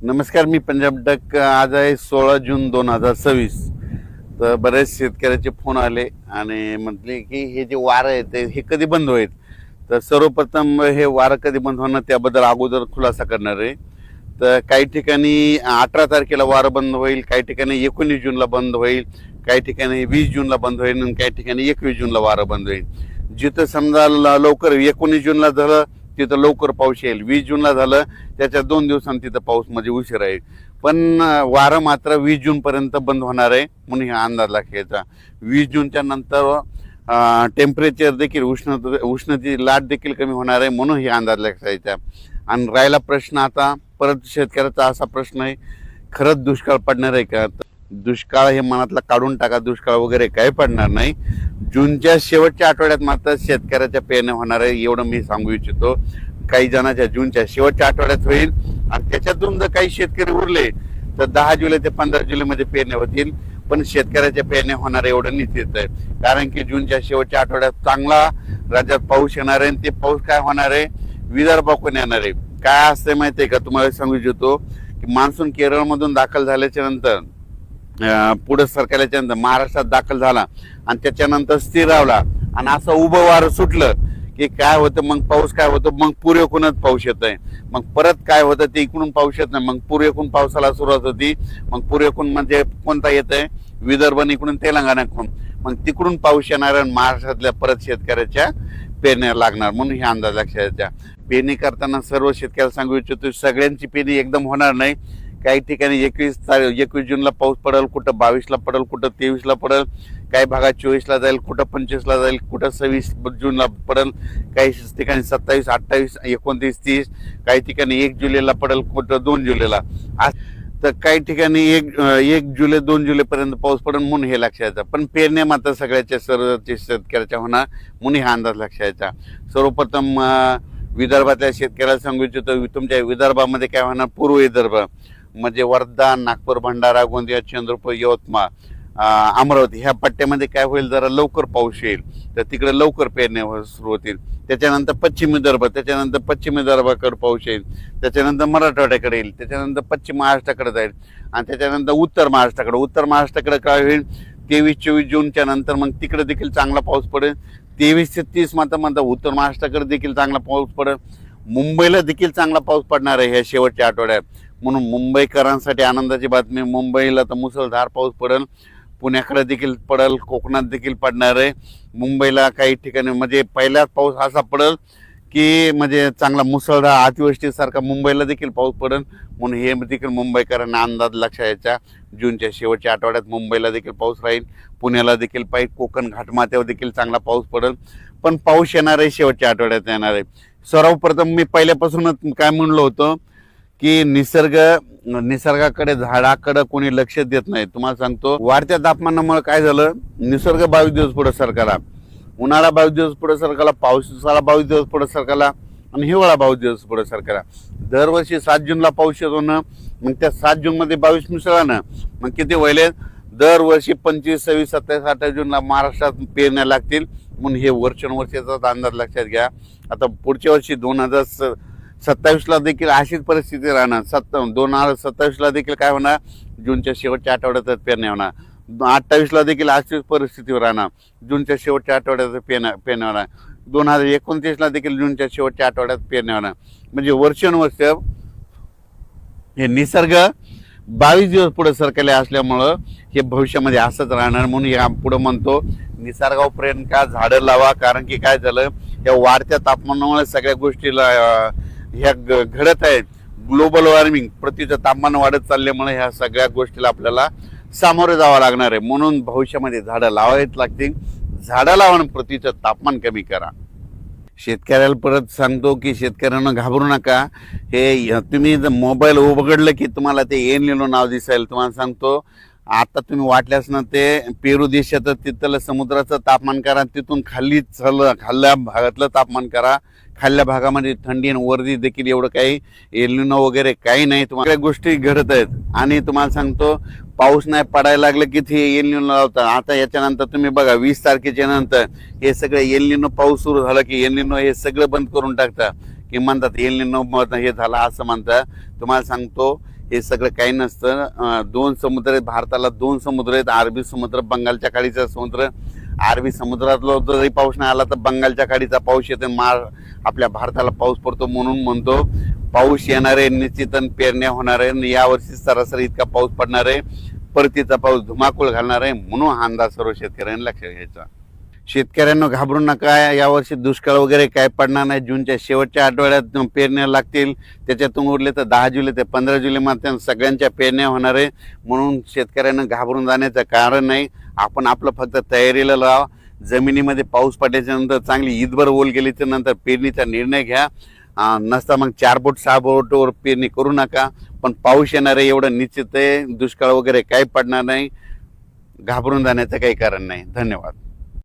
नमस्कार, मी पंजाब डक. आज आहे 16 जून 2026. तर बरेच शेतकऱ्याचे फोन आले आणि म्हटले की हे जे वारं आहे ते हे कधी बंद होईल. तर सर्वप्रथम हे वारं कधी बंद होणार त्याबद्दल अगोदर खुलासा करणार आहे. तर काही ठिकाणी 18 तारखेला वारं बंद होईल, काही ठिकाणी 19 जूनला बंद होईल, काही ठिकाणी 20 जूनला बंद होईल आणि काही ठिकाणी 21 जूनला वारं बंद होईल. जिथं समजा लवकर 19 जूनला झालं तिथं लवकर पाऊस येईल, 20 जूनला झालं त्याच्या 2 दिवसांनी तिथं पाऊस म्हणजे उशीर आहे. पण वारं मात्र 20 जूनपर्यंत बंद होणार आहे म्हणून हा अंदाज लागेचा. 20 जूनच्या नंतर टेम्परेचर देखील उष्णतेची लाट देखील कमी होणार आहे म्हणून हे अंदाज लागायचा. आणि राहिला प्रश्न आता परत शेतकऱ्याचा असा प्रश्न आहे, खरंच दुष्काळ पडणार आहे का? दुष्काळ हे मनातला काढून टाका, दुष्काळ वगैरे काही पडणार नाही. जूनच्या शेवटच्या आठवड्यात मात्र शेतकऱ्याच्या पेरण्या होणार आहे एवढं मी सांगू इच्छितो. काही जणांच्या जूनच्या शेवटच्या आठवड्यात होईल आणि त्याच्यातून जर काही शेतकरी उरले तर 10 जुलै ते 15 जुलैमध्ये पेरण्या होतील. पण शेतकऱ्याच्या पेरण्या होणार एवढं निश्चित आहे, कारण की जूनच्या शेवटच्या आठवड्यात चांगला राज्यात पाऊस येणार आहे. आणि ते पाऊस काय होणार आहे, विदर्भाकडून येणार आहे. काय असते माहिती आहे का, तुम्हाला सांगू इच्छितो की मान्सून केरळमधून दाखल झाल्याच्या नंतर पुढे सरकारच्या नंतर महाराष्ट्रात दाखल झाला आणि त्याच्यानंतर स्थिरावला आणि असं उभं वारं सुटलं की काय होतं, मग पाऊस काय होतं, मग पूर्वेकडूनच पाऊस येत आहे. मग परत काय होतं, ते इकडून पाऊस येत नाही, मग पूर्वेकडून पावसाला सुरुवात होती. मग पूर्वेकडून म्हणजे कोणता येत आहे, विदर्भ इकडून तेलंगणाकडून, मग तिकडून पाऊस येणार आणि महाराष्ट्रातल्या परत शेतकऱ्याच्या पेरण्या लागणार म्हणून हे अंदाज लक्षात. पेरणी करताना सर्व शेतकऱ्याला सांगू इच्छितो, सगळ्यांची पेरणी एकदम होणार नाही. काही ठिकाणी 21 जूनला पाऊस पडेल, कुठं 22ला पडेल, कुठं 23ला पडेल, काही भागात 24ला जाईल, कुठं 25ला जाईल, कुठं 26 जूनला पडेल, काही ठिकाणी 27, 28, 29, 30, काही ठिकाणी 1 जुलैला पडेल, कुठं 2 जुलैला. तर काही ठिकाणी 1 जुलै 2 जुलैपर्यंत पाऊस पडेल म्हणून हे लक्षात. पण पेरण्या मात्र सगळ्याच्या सर्व शेतकऱ्याच्या होणार म्हणून हा अंदाज लक्षात. सर्वप्रथम विदर्भातल्या शेतकऱ्याला सांगू इच्छितो, तुमच्या विदर्भामध्ये काय होणार, पूर्व विदर्भ म्हणजे वर्धा, नागपूर, भंडारा, गोंदिया, चंद्रपूर, यवतमाळ, अमरावती ह्या पट्ट्यामध्ये काय होईल, जरा लवकर पाऊस येईल तर तिकडे लवकर पेरण्या सुरू होतील. त्याच्यानंतर पश्चिम विदर्भ, त्याच्यानंतर पश्चिम विदर्भाकडे पाऊस येईल, त्याच्यानंतर मराठवाड्याकडे येईल, त्याच्यानंतर पश्चिम महाराष्ट्राकडे जाईल आणि त्याच्यानंतर उत्तर महाराष्ट्राकडे काय होईल, 23-24 जूनच्या नंतर मग तिकडे देखील चांगला पाऊस पडेल. 23 ते 30 मात्र उत्तर महाराष्ट्राकडे देखील चांगला पाऊस पडेल. मुंबईला देखील चांगला पाऊस पडणार आहे ह्या शेवटच्या आठवड्यात म्हणून मुंबईकरांसाठी आनंदाची बातमी. मुंबईला तर मुसळधार पाऊस पडेल, पुण्याकडे देखील पडेल, कोकणात देखील पडणार आहे. मुंबईला काही ठिकाणी म्हणजे पहिलाच पाऊस असा पडेल की म्हणजे चांगला मुसळधार अतिवृष्टीसारखा मुंबईला देखील पाऊस पडेल म्हणून हे देखील मुंबईकरांना अंदाज लक्षात यायचा. जूनच्या शेवटच्या आठवड्यात मुंबईला देखील पाऊस राहील, पुण्याला देखील पाहिजे, कोकण घाटमाथ्यावर देखील चांगला पाऊस पडेल. पण पाऊस येणार आहे शेवटच्या आठवड्यात येणार आहे. सर्वप्रथम मी पहिल्यापासूनच काय म्हणलो होतो की निसर्गाकडे झाडाकडे कोणी लक्ष देत नाही. तुम्हाला सांगतो, वाढत्या तापमानामुळे काय झालं, निसर्ग 22 दिवस पुढे सरकारला, उन्हाळा 22 दिवस पुढे सरकारला, पावसाळा 22 दिवस पुढे सरकारला आणि हिवाळा 22 दिवस पुढे सरकारला. दरवर्षी 7 जूनला पाऊस येतो ना, मग त्या 7 जूनमध्ये 22 मिसळा ना, मग किती व्हायले, दरवर्षी 25, 26, 27, 28 जूनला महाराष्ट्रात पेरण्या लागतील म्हणून हे वर्षानुवर्षाचा अंदाज लक्षात घ्या. आता पुढच्या वर्षी 2027ला देखील अशीच परिस्थिती राहणार. 2027ला देखील काय होणार, जूनच्या शेवटच्या आठवड्यातच पेरण्या होणार. 28ला देखील अशीच परिस्थिती राहणार, जूनच्या शेवटच्या आठवड्यात पेरण्या होणार. 2029ला देखील जूनच्या शेवटच्या आठवड्यात पेरण्या होणार. म्हणजे वर्षानुवर्ष हे निसर्ग 22 दिवस पुढे सरकारले असल्यामुळं हे भविष्यामध्ये असंच राहणार म्हणून या पुढे म्हणतो, निसर्गावर प्रेम का, झाडं लावा. कारण की काय झालं, या वाढत्या तापमानामुळे सगळ्या गोष्टीला ह्या घडत आहेत. ग्लोबल वॉर्मिंग, पृथ्वीचं तापमान वाढत चालल्यामुळे ह्या सगळ्या गोष्टीला आपल्याला सामोरे जावं लागणार आहे. म्हणून भविष्यामध्ये झाडं लावावीच लागतील. झाडं लावून पृथ्वीचं तापमान कमी करा. शेतकऱ्याला परत सांगतो की शेतकऱ्यांना घाबरू नका. हे तुम्ही जर मोबाईल उघडलं की तुम्हाला ते एल निनो नाव दिसेल. तुम्हाला सांगतो, आता तुम्ही वाटल्यास ना ते पेरू देशाचं तिथलं समुद्राचं तापमान करा, तिथून खाल्ल्या भागातलं तापमान करा. खाल्ल्या भागामध्ये थंडी आणि वरती देखील एवढं काही एल निनो वगैरे काही नाही. तुम्हाला गोष्टी घडत आहेत आणि तुम्हाला सांगतो, पाऊस नाही पडायला लागलं की ते एल निनो लावतात. आता याच्यानंतर तुम्ही बघा 20 तारखेच्या नंतर हे सगळं एल निनो पाऊस सुरू झाला की एल निनो हे सगळं बंद करून टाकतात की म्हणतात एल निनो हे झाला असं म्हणतात. तुम्हाला सांगतो, हे सगळं काही नसतं. दोन समुद्र आहेत भारताला, दोन समुद्र आहेत, अरबी समुद्र, बंगालच्या खाडीचा समुद्र. अरबी समुद्रातला जरी पाऊस नाही आला तर बंगालच्या खाडीचा पाऊस येतो, आपल्या भारताला पाऊस पडतो. म्हणून म्हणतो पाऊस येणार आहे निश्चित, पेरण्या होणार आहे. यावर्षी सरासरी इतका पाऊस पडणार आहे, परतीचा पाऊस धुमाकूळ घालणार आहे. म्हणून हा अंदाज सर्व शेतकऱ्यांनी लक्षात घ्यायचा. शेतकऱ्यांना घाबरू नका, यावर्षी दुष्काळ वगैरे काय पडणार नाही. जूनच्या शेवटच्या आठवड्यात पेरण्या लागतील, त्याच्यातून उरले तर 10 जुलै ते 15 जुलैमध्ये सगळ्यांच्या पेरण्या होणार आहे. म्हणून शेतकऱ्यांना घाबरून जाण्याचं कारण नाही. आपण आपलं फक्त तयारीला लावा. जमिनीमध्ये पाऊस पडल्याच्या नंतर चांगली ईदभर ओल गेल्याच्या नंतर पेरणीचा निर्णय घ्या. नसता मग 4 बोट 6 बोटवर पेरणी करू नका. पण पाऊस येणार आहे एवढं निश्चित आहे. दुष्काळ वगैरे काही पडणार नाही. घाबरून जाण्याचं काही कारण नाही. धन्यवाद.